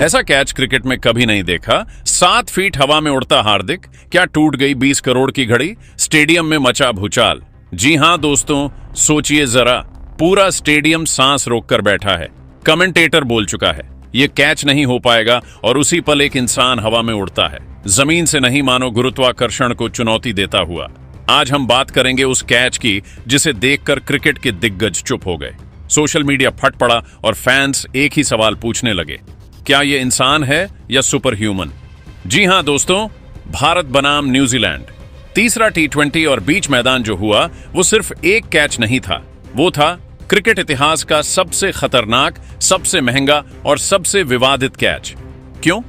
ऐसा catch cricket में कभी नहीं देखा। 7 फीट हवा में उड़ता हार्दिक, क्या टूट गई 20 करोड़ की घड़ी? स्टेडियम में मचा भूचाल। जी हां दोस्तों, सोचिए जरा, पूरा स्टेडियम सांस रोककर बैठा है। कमेंटेटर बोल चुका है ये कैच नहीं हो पाएगा और उसी पल एक इंसान हवा में उड़ता है, जमीन से नहीं मानो गुरुत्वाकर्षण को चुनौती देता हुआ। आज हम बात करेंगे उस कैच की जिसे देखकर क्रिकेट के दिग्गज चुप हो गए, सोशल मीडिया फट पड़ा और फैंस एक ही सवाल पूछने लगे, क्या ये इंसान है या सुपर ह्यूमन? जी हां दोस्तों, भारत बनाम न्यूजीलैंड, तीसरा T20 और बीच मैदान जो हुआ वो सिर्फ एक कैच नहीं था, वो था क्रिकेट इतिहास का सबसे खतरनाक, सबसे महंगा और सबसे विवादित कैच। क्यों?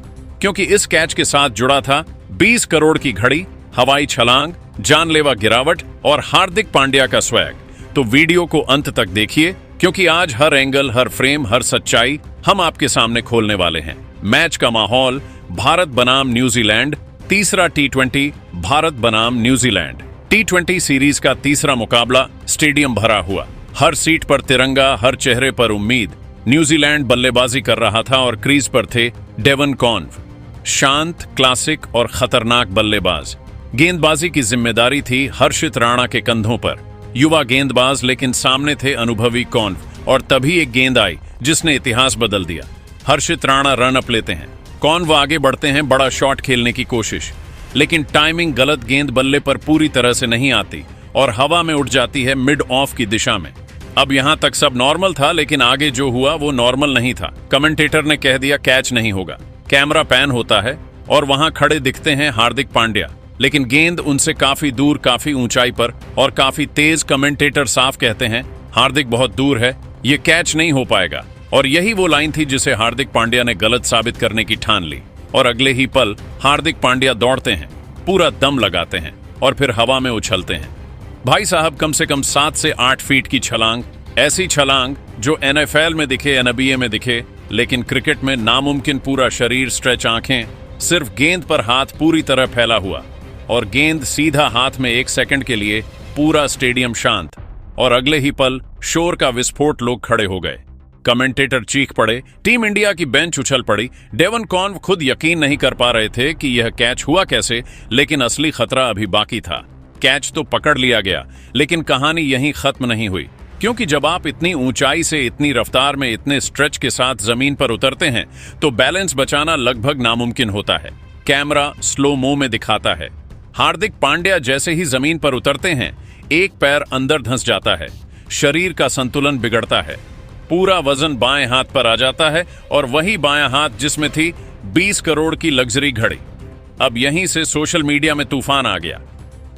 क्योंकि इस कैच के साथ जुड़ा था 20 करोड़ की घड़ी, हवाई छलांग, जानलेवा गिरावट और हार्दिक पांड्या का स्वैग। तो वीडियो को अंत तक देखिए, क्योंकि आज हर एंगल, हर फ्रेम, हर सच्चाई हम आपके सामने खोलने वाले हैं। मैच का माहौल, भारत बनाम न्यूजीलैंड, तीसरा T20 भारत बनाम न्यूजीलैंड। T20 सीरीज का तीसरा मुकाबला, स्टेडियम भरा हुआ, हर सीट पर तिरंगा, हर चेहरे पर उम्मीद। न्यूजीलैंड बल्लेबाजी कर रहा था और क्रीज पर थे डेवन कॉन्व, शांत, क्लासिक और खतरनाक बल्लेबाज। गेंदबाजी की जिम्मेदारी थी हर्षित राणा के कंधों पर, युवा गेंदबाज, लेकिन सामने थे अनुभवी कॉन्व। और तभी एक गेंद आई जिसने इतिहास बदल दिया। हर्षित राणा रन अप लेते हैं, कॉन्व आगे बढ़ते हैं, बड़ा शॉट खेलने की कोशिश, लेकिन टाइमिंग गलत, गेंद बल्ले पर पूरी तरह से नहीं आती और हवा में उड़ जाती है मिड ऑफ की दिशा में। अब यहां तक सब नॉर्मल था, लेकिन आगे जो हुआ वो नॉर्मल नहीं था। कमेंटेटर ने कह दिया कैच नहीं होगा। कैमरा पैन होता है और वहां खड़े दिखते हैं हार्दिक पांड्या, लेकिन गेंद उनसे काफी दूर, काफी ऊंचाई पर और काफी तेज। कमेंटेटर साफ कहते हैं हार्दिक बहुत दूर है, ये कैच नहीं हो पाएगा। और यही वो लाइन थी जिसे हार्दिक पांड्या ने गलत साबित करने की ठान ली। और अगले ही पल हार्दिक पांड्या दौड़ते हैं, पूरा दम लगाते हैं और फिर हवा में उछलते हैं। भाई साहब, कम से कम 7 से 8 फीट की छलांग, ऐसी छलांग जो NFL में दिखे, NBA में दिखे, लेकिन क्रिकेट में नामुमकिन। पूरा शरीर स्ट्रेच, आंखें, सिर्फ गेंद पर हाथ पूरी तरह फैला हुआ और गेंद सीधा हाथ में। 1 सेकंड के लिए पूरा स्टेडियम शांत और अगले ही पल शोर का विस्फोट, लोग खड़े हो गए, कमेंटेटर चीख पड़े, टीम इंडिया की बेंच उछल पड़ी। डेवन कॉन्व खुद यकीन नहीं कर पा रहे थे कि यह कैच हुआ कैसे, लेकिन असली खतरा अभी बाकी था। कैच तो पकड़ लिया गया, लेकिन कहानी यहीं खत्म नहीं हुई, क्योंकि जब आप इतनी ऊंचाई से, इतनी रफ्तार में, इतने स्ट्रेच के साथ जमीन पर उतरते हैं तो बैलेंस बचाना लगभग नामुमकिन होता है। कैमरा स्लो मो में दिखाता है हार्दिक पांड्या जैसे ही जमीन पर उतरते हैं, एक पैर अंदर धंस जाता है, शरीर का संतुलन बिगड़ता है, पूरा वजन बाएं हाथ पर आ जाता है और वही बायां हाथ जिसमें थी 20 करोड़ की लग्जरी घड़ी। अब यहीं से सोशल मीडिया में तूफान आ गया।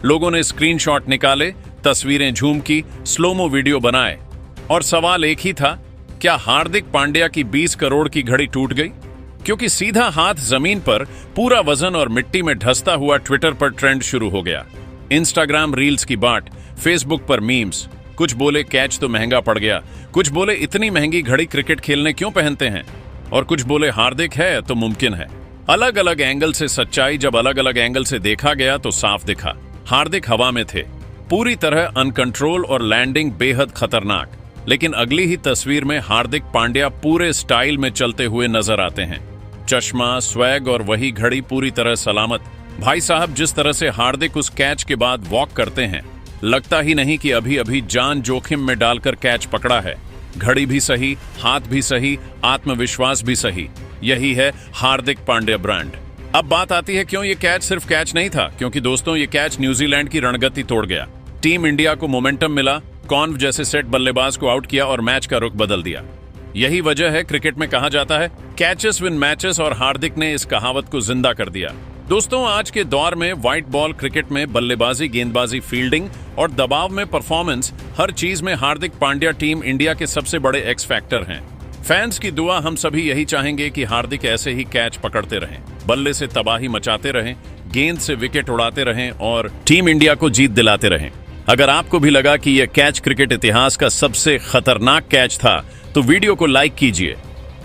लोगों ने स्क्रीनशॉट निकाले, तस्वीरें झूम की, स्लोमो वीडियो बनाए और सवाल एक ही था, क्या हार्दिक पांड्या की 20 करोड़ की घड़ी टूट गई? क्योंकि सीधा हाथ जमीन पर, पूरा वजन और मिट्टी में ढसता हुआ ट्विटर पर ट्रेंड शुरू हो गया। इंस्टाग्राम रील्स की बाट, फेसबुक पर मीम्स। कुछ बोले कैच तो महंगा पड़ गया, कुछ बोले इतनी महंगी घड़ी क्रिकेट खेलने क्यों पहनते हैं, और कुछ बोले हार्दिक है तो मुमकिन है। अलग अलग एंगल से सच्चाई जब अलग अलग एंगल से देखा गया तो साफ दिखा, हार्दिक हवा में थे, पूरी तरह अनकंट्रोल और लैंडिंग बेहद खतरनाक। लेकिन अगली ही तस्वीर में हार्दिक पांड्या पूरे स्टाइल में चलते हुए नजर आते हैं, चश्मा, स्वैग और वही घड़ी पूरी तरह सलामत। भाई साहब, जिस तरह से हार्दिक उस कैच के बाद वॉक करते हैं, लगता ही नहीं कि अभी अभी जान जोखिम में डालकर कैच पकड़ा है। घड़ी भी सही, हाथ भी सही, आत्मविश्वास भी सही। यही है हार्दिक पांड्या ब्रांड। अब बात आती है क्यों ये कैच सिर्फ कैच नहीं था। क्योंकि दोस्तों, ये कैच न्यूजीलैंड की रणगति तोड़ गया। टीम इंडिया को मोमेंटम मिला, कॉन्व जैसे सेट बल्लेबाज को आउट किया और मैच का रुख बदल दिया। यही वजह है क्रिकेट में कहा जाता है कैचेस विन मैचेस, और हार्दिक ने इस कहावत को जिंदा कर दिया। दोस्तों, आज के दौर में व्हाइट बॉल क्रिकेट में बल्लेबाजी, गेंदबाजी, फील्डिंग और दबाव में परफॉर्मेंस, हर चीज में हार्दिक पांड्या टीम इंडिया के सबसे बड़े एक्स फैक्टर हैं। फैंस की दुआ, हम सभी यही चाहेंगे कि हार्दिक ऐसे ही कैच पकड़ते रहें, बल्ले से तबाही मचाते रहें, गेंद से विकेट उड़ाते रहें और टीम इंडिया को जीत दिलाते रहें। अगर आपको भी लगा कि यह कैच क्रिकेट इतिहास का सबसे खतरनाक कैच था तो वीडियो को लाइक कीजिए।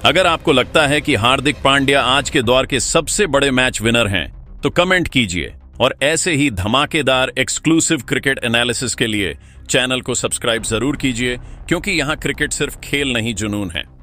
अगर आपको लगता है कि हार्दिक पांड्या आज के दौर के सबसे बड़े मैच विनर हैं तो कमेंट कीजिए और ऐसे ही धमाकेदार एक्सक्लूसिव क्रिकेट एनालिसिस के लिए चैनल को सब्सक्राइब जरूर कीजिए, क्योंकि यहाँ क्रिकेट सिर्फ खेल नहीं, जुनून है।